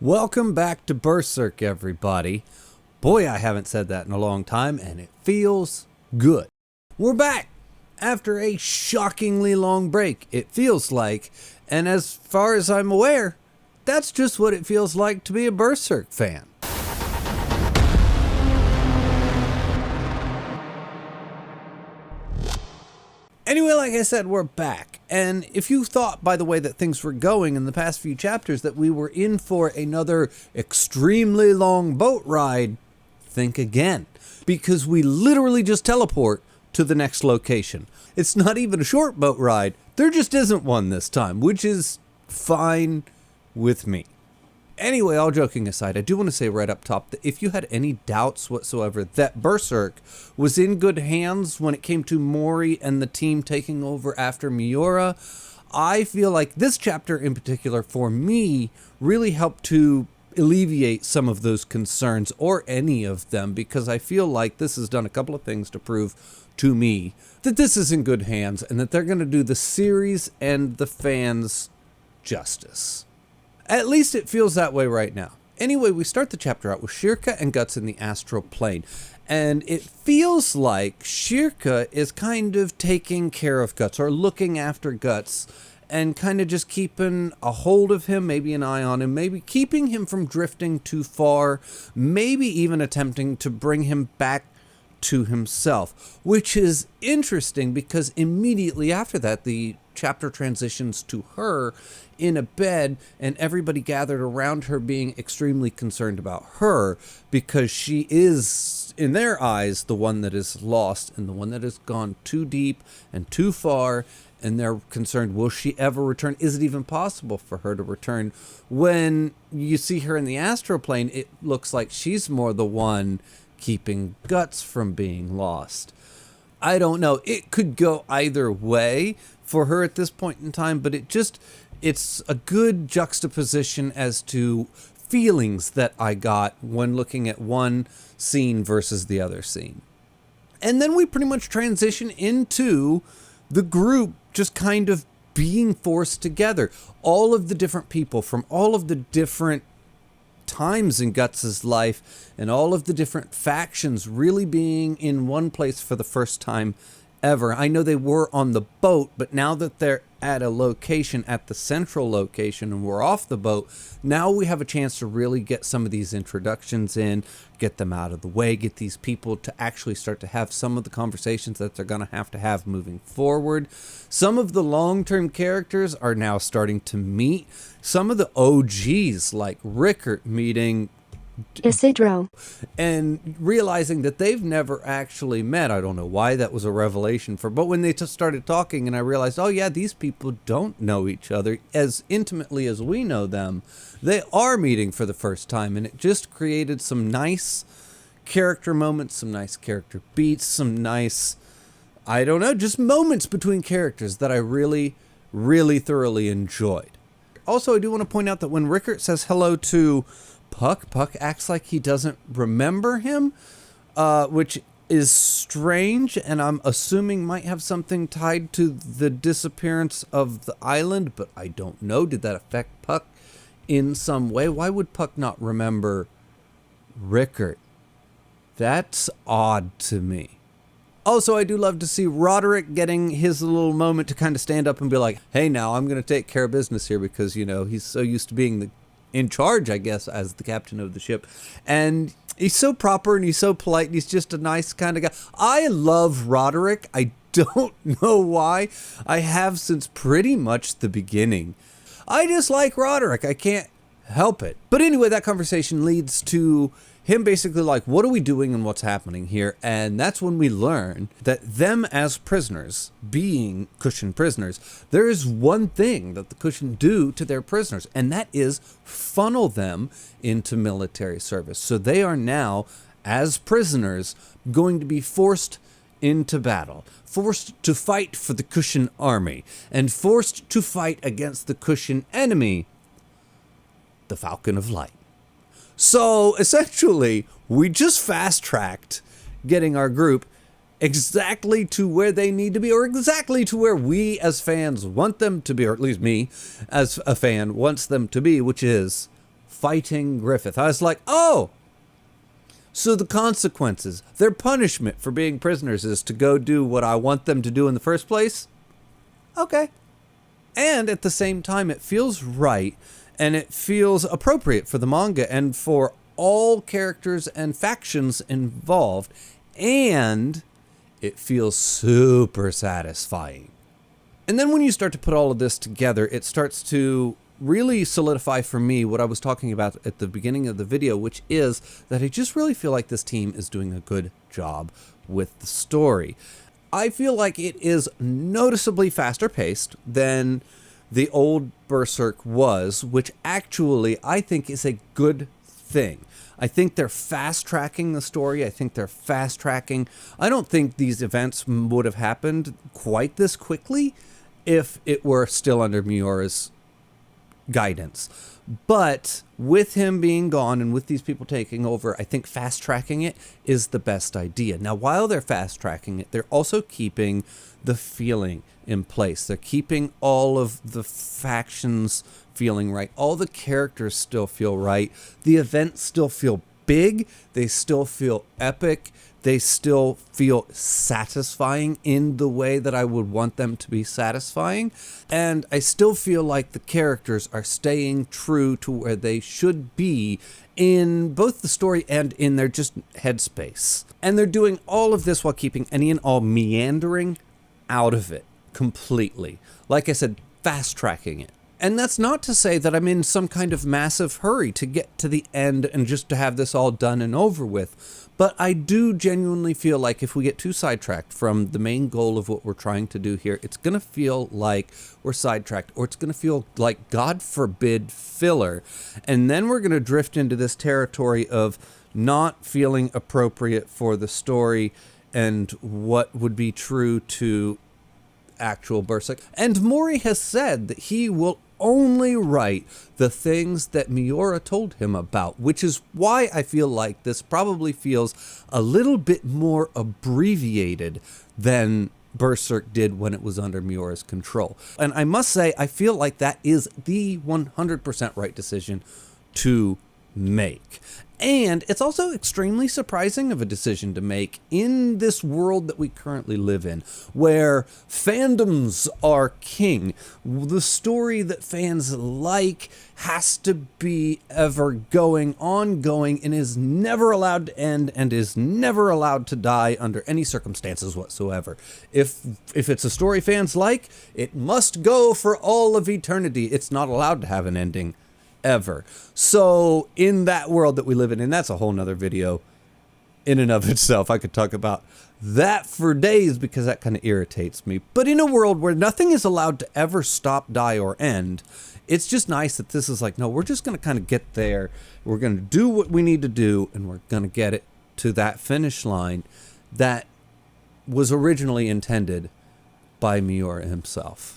Welcome back to Berserk, everybody. Boy, I haven't said that in a long time, and it feels good. We're back after a shockingly long break, it feels like, and as far as I'm aware, that's just what it feels like to be a Berserk fan. Anyway, like I said, we're back. And if you thought, by the way, that things were going in the past few chapters, that we were in for another extremely long boat ride, think again. Because we literally just teleport to the next location. It's not even a short boat ride. There just isn't one this time, which is fine with me. Anyway, all joking aside, I do want to say right up top that if you had any doubts whatsoever that Berserk was in good hands when it came to Mori and the team taking over after Miura, I feel like this chapter in particular, for me, really helped to alleviate some of those concerns, or any of them, because I feel like this has done a couple of things to prove to me that this is in good hands and that they're going to do the series and the fans justice. At least it feels that way right now. Anyway, we start the chapter out with Shirka and Guts in the astral plane. And it feels like Shirka is kind of taking care of Guts, or looking after Guts, and kind of just keeping a hold of him, maybe an eye on him, maybe keeping him from drifting too far, maybe even attempting to bring him back to himself, which is interesting because immediately after that, the chapter transitions to her in a bed and everybody gathered around her being extremely concerned about her because she is, in their eyes, the one that is lost and the one that has gone too deep and too far, and they're concerned, will she ever return? Is it even possible for her to return? When you see her in the astral plane, it looks like she's more the one keeping Guts from being lost. I don't know. It could go either way for her at this point in time, but it's a good juxtaposition as to feelings that I got when looking at one scene versus the other scene. And then we pretty much transition into the group just kind of being forced together. All of the different people from all of the different times in Guts' life and all of the different factions really being in one place for the first time ever. I know they were on the boat, but now that they're at a location, at the central location, and we're off the boat, now we have a chance to really get some of these introductions in, get them out of the way, get these people to actually start to have some of the conversations that they're going to have moving forward. Some of the long-term characters are now starting to meet. Some of the OGs, like Rickert meeting Isidro, and realizing that they've never actually met. I don't know why that was a revelation but when they just started talking and I realized, oh yeah, these people don't know each other as intimately as we know them. They are meeting for the first time, and it just created some nice character moments, some nice character beats, some nice, I don't know, just moments between characters that I really, really thoroughly enjoyed. Also, I do want to point out that when Rickert says hello to Puck acts like he doesn't remember him, which is strange, and I'm assuming might have something tied to the disappearance of the island, but I don't know. Did that affect Puck in some way? Why would Puck not remember Rickert? That's odd to me. Also, I do love to see Roderick getting his little moment to kind of stand up and be like, hey, now I'm going to take care of business here because, you know, he's so used to being in charge, I guess, as the captain of the ship. And he's so proper and he's so polite and he's just a nice kind of guy. I love Roderick. I don't know why. I have since pretty much the beginning. I just like Roderick. I can't help it. But anyway, that conversation leads to him basically like, what are we doing and what's happening here? And that's when we learn that them as prisoners, being Kushan prisoners, there is one thing that the Kushan do to their prisoners, and that is funnel them into military service. So they are now, as prisoners, going to be forced into battle, forced to fight for the Kushan army, and forced to fight against the Kushan enemy, the Falcon of Light. So essentially, we just fast-tracked getting our group exactly to where they need to be, or exactly to where we as fans want them to be, or at least me as a fan wants them to be, which is fighting Griffith. I was like, oh, so the consequences, their punishment for being prisoners is to go do what I want them to do in the first place? Okay. And at the same time, it feels right and it feels appropriate for the manga and for all characters and factions involved. And it feels super satisfying. And then when you start to put all of this together, it starts to really solidify for me what I was talking about at the beginning of the video, which is that I just really feel like this team is doing a good job with the story. I feel like it is noticeably faster paced than the old Berserk was, which actually I think is a good thing. I think they're fast tracking the story. I think they're fast tracking. I don't think these events would have happened quite this quickly if it were still under Miura's guidance. But with him being gone and with these people taking over, I think fast tracking it is the best idea. Now, while they're fast tracking it, they're also keeping the feeling in place. They're keeping all of the factions feeling right. All the characters still feel right. The events still feel big. They still feel epic. They still feel satisfying in the way that I would want them to be satisfying. And I still feel like the characters are staying true to where they should be in both the story and in their just headspace. And they're doing all of this while keeping any and all meandering out of it completely. Like I said, fast tracking it. And that's not to say that I'm in some kind of massive hurry to get to the end and just to have this all done and over with. But I do genuinely feel like if we get too sidetracked from the main goal of what we're trying to do here, it's going to feel like we're sidetracked, or it's going to feel like, God forbid, filler. And then we're going to drift into this territory of not feeling appropriate for the story and what would be true to actual Berserk. And Mori has said that he will only write the things that Miura told him about, which is why I feel like this probably feels a little bit more abbreviated than Berserk did when it was under Miura's control. And I must say, I feel like that is the 100% right decision to make. And it's also extremely surprising of a decision to make in this world that we currently live in, where fandoms are king. The story that fans like has to be ever going, ongoing, and is never allowed to end and is never allowed to die under any circumstances whatsoever. If it's a story fans like, it must go for all of eternity. It's not allowed to have an ending. Ever. So in that world that we live in, and that's a whole nother video in and of itself, I could talk about that for days because that kind of irritates me. But in a world where nothing is allowed to ever stop, die, or end, it's just nice that this is like, no, we're just going to kind of get there. We're going to do what we need to do, and we're going to get it to that finish line that was originally intended by Miura himself.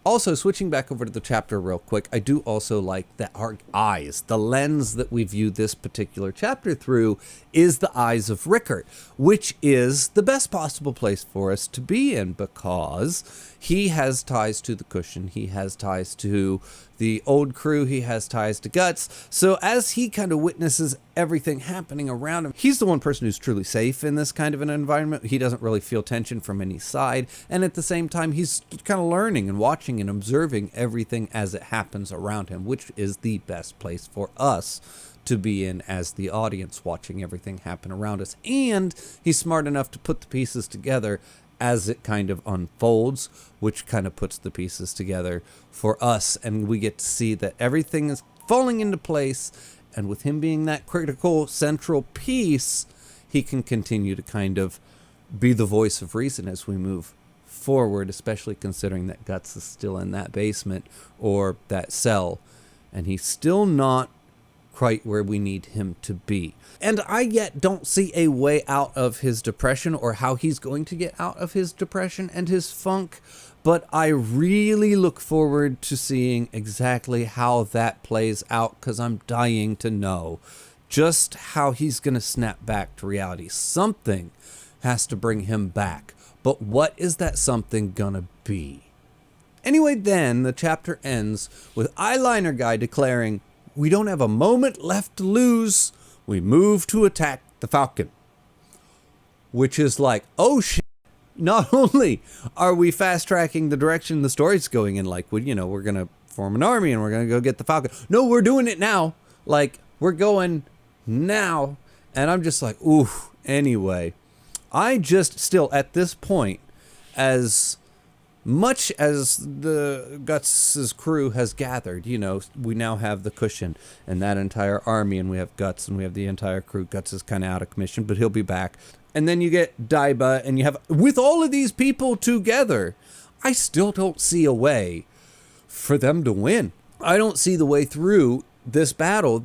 Also, switching back over to the chapter real quick, I do also like that our eyes, the lens that we view this particular chapter through, is the eyes of Rickert, which is the best possible place for us to be in because he has ties to the Cushion, he has ties to the old crew, he has ties to Guts. So as he kind of witnesses everything happening around him, he's the one person who's truly safe in this kind of an environment. He doesn't really feel tension from any side. And at the same time, he's kind of learning and watching and observing everything as it happens around him, which is the best place for us to be in as the audience, watching everything happen around us. And he's smart enough to put the pieces together as it kind of unfolds, which kind of puts the pieces together for us, and we get to see that everything is falling into place, and with him being that critical central piece, he can continue to kind of be the voice of reason as we move forward, especially considering that Guts is still in that basement or that cell, and he's still not quite where we need him to be. And I yet don't see a way out of his depression or how he's going to get out of his depression and his funk, but I really look forward to seeing exactly how that plays out because I'm dying to know just how he's going to snap back to reality. Something has to bring him back, but what is that something gonna be? Anyway, then the chapter ends with Eyeliner Guy declaring, We don't have a moment left to lose. We move to attack the Falcon. Which is like, oh shit. Not only are we fast-tracking the direction the story's going in, like, we're going to form an army and we're going to go get the Falcon. No, we're doing it now. Like, we're going now. And I'm just like, ooh. Anyway, I just still, at this point, as much as the Guts' crew has gathered, we now have the Cushion and that entire army, and we have Guts and we have the entire crew. Guts is kind of out of commission, but he'll be back. And then you get Daiba, and you have, with all of these people together, I still don't see a way for them to win. I don't see the way through this battle.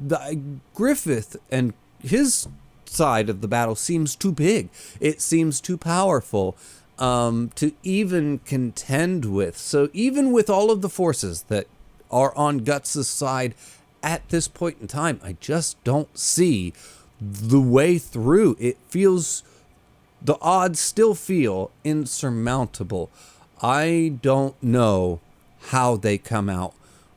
Griffith and his side of the battle seems too big. It seems too powerful to even contend with. So even with all of the forces that are on Guts' side at this point in time, I just don't see the way through. It feels... The odds still feel insurmountable. I don't know how they come out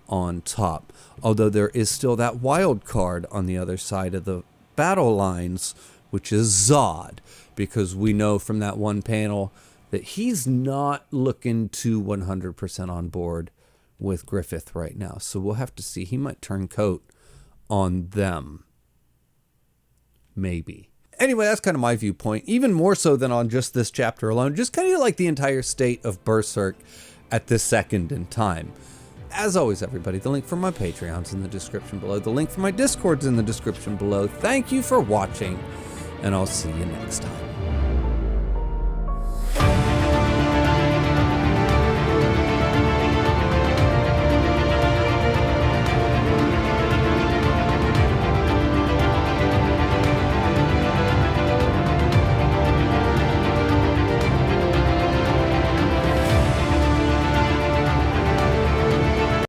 on top. Although there is still that wild card on the other side of the battle lines, which is Zod. Because we know from that one panel that he's not looking to 100% on board with Griffith right now. So we'll have to see. He might turn coat on them. Maybe. Anyway, that's kind of my viewpoint, even more so than on just this chapter alone, just kind of like the entire state of Berserk at this second in time. As always, everybody, the link for my Patreon's in the description below. The link for my Discord's in the description below. Thank you for watching, and I'll see you next time.